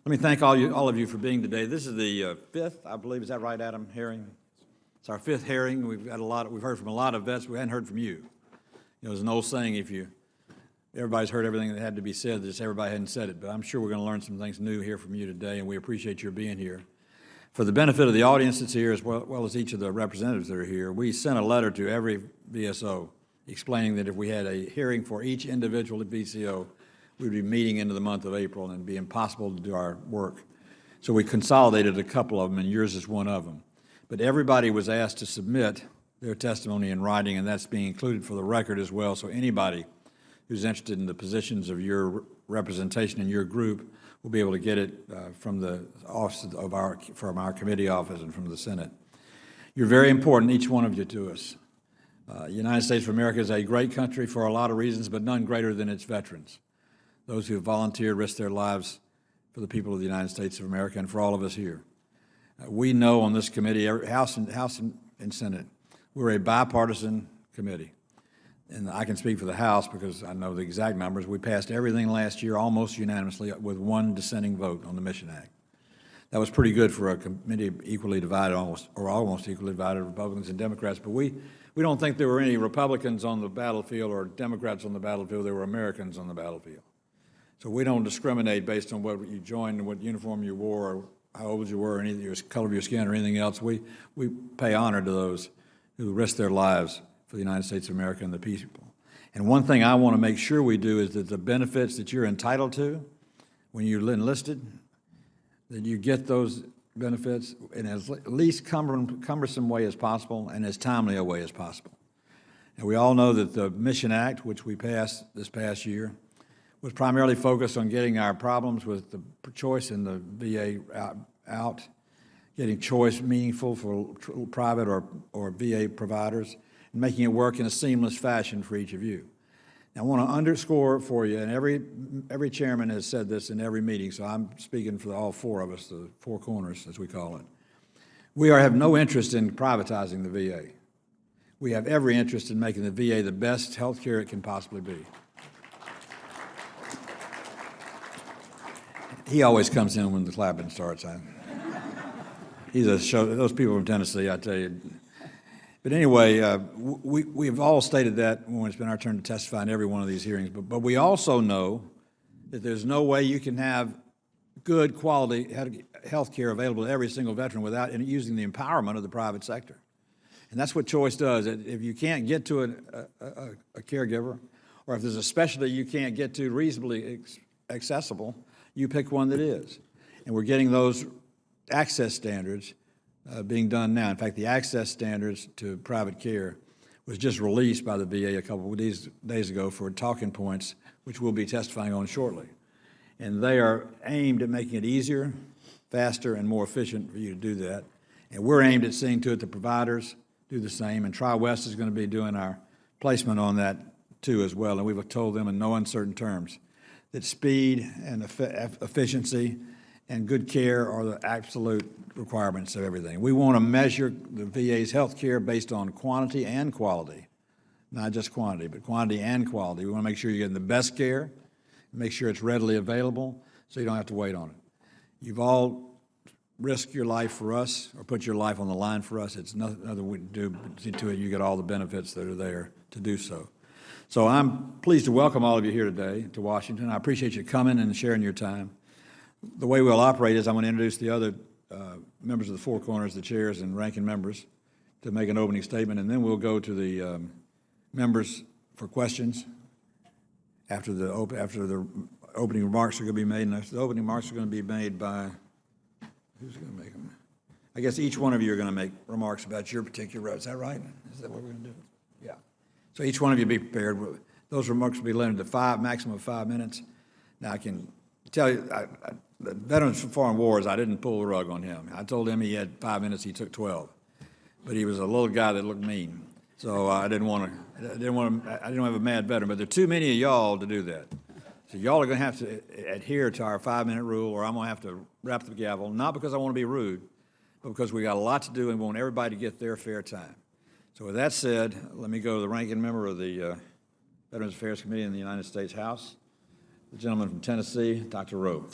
Let me thank all of you for being today. This is the fifth, I believe, is that right, Adam, hearing? It's our fifth hearing. We've heard from a lot of vets. We hadn't heard from you. You know, there's an old saying, everybody's heard everything that had to be said, just everybody hadn't said it. But I'm sure we're going to learn some things new here from you today, and we appreciate your being here. For the benefit of the audience that's here, as well as each of the representatives that are here, we sent a letter to every VSO explaining that if we had a hearing for each individual VCO, we'd be meeting into the month of April and it'd be impossible to do our work. So we consolidated a couple of them, and yours is one of them. But everybody was asked to submit their testimony in writing, and that's being included for the record as well. So anybody who's interested in the positions of your representation in your group will be able to get it from the office from our committee office and from the Senate. You're very important, each one of you, to us. The United States of America is a great country for a lot of reasons, but none greater than its veterans. Those who have volunteered, risked their lives for the people of the United States of America and for all of us here. We know on this committee, House and Senate, we're a bipartisan committee. And I can speak for the House because I know the exact numbers. We passed everything last year almost unanimously with one dissenting vote on the Mission Act. That was pretty good for a committee equally divided, almost equally divided, Republicans and Democrats. But we don't think there were any Republicans on the battlefield or Democrats on the battlefield. There were Americans on the battlefield. So we don't discriminate based on what you joined and what uniform you wore or how old you were or your color of your skin or anything else. We pay honor to those who risk their lives for the United States of America and the people. And one thing I want to make sure we do is that the benefits that you're entitled to when you're enlisted, that you get those benefits in as least cumbersome way as possible and as timely a way as possible. And we all know that the Mission Act, which we passed this past year, was primarily focused on getting our problems with the choice in the VA out, getting choice meaningful for private or VA providers, and making it work in a seamless fashion for each of you. Now, I want to underscore for you, and every chairman has said this in every meeting, so I'm speaking for all four of us, the four corners, as we call it. We have no interest in privatizing the VA. We have every interest in making the VA the best health care it can possibly be. He always comes in when the clapping starts. He's a show. Those people from Tennessee, I tell you. But anyway, we've all stated that when it's been our turn to testify in every one of these hearings. But we also know that there's no way you can have good quality health care available to every single veteran without using the empowerment of the private sector. And that's what choice does. If you can't get to a caregiver, or if there's a specialty you can't get to reasonably accessible, you pick one that is. And we're getting those access standards being done now. In fact, the access standards to private care was just released by the VA a couple of days ago for talking points, which we'll be testifying on shortly. And they are aimed at making it easier, faster, and more efficient for you to do that. And we're aimed at seeing to it the providers do the same. And Tri-West is going to be doing our placement on that too as well. And we've told them in no uncertain terms that speed and efficiency and good care are the absolute requirements of everything. We want to measure the VA's health care based on quantity and quality, not just quantity, but quantity and quality. We want to make sure you're getting the best care, make sure it's readily available so you don't have to wait on it. You've all risked your life for us or put your life on the line for us. It's nothing we do but see to it you get all the benefits that are there to do so. So I'm pleased to welcome all of you here today to Washington. I appreciate you coming and sharing your time. The way we'll operate is I'm going to introduce the other members of the four corners, the chairs and ranking members, to make an opening statement, and then we'll go to the members for questions after the opening remarks are going to be made. And the opening remarks are going to be made by, who's going to make them? I guess each one of you are going to make remarks about your particular road. Is that right? Is that what we're going to do? Yeah. So each one of you be prepared. Those remarks will be limited to maximum of 5 minutes. Now I can tell you, the Veterans from Foreign Wars, I didn't pull the rug on him. I told him he had 5 minutes, he took 12. But he was a little guy that looked mean. So I didn't have a mad veteran, but there are too many of y'all to do that. So y'all are going to have to adhere to our 5-minute rule, or I'm going to have to wrap the gavel, not because I want to be rude, but because we got a lot to do and we want everybody to get their fair time. So with that said, let me go to the ranking member of the Veterans Affairs Committee in the United States House, the gentleman from Tennessee, Dr. Rowe.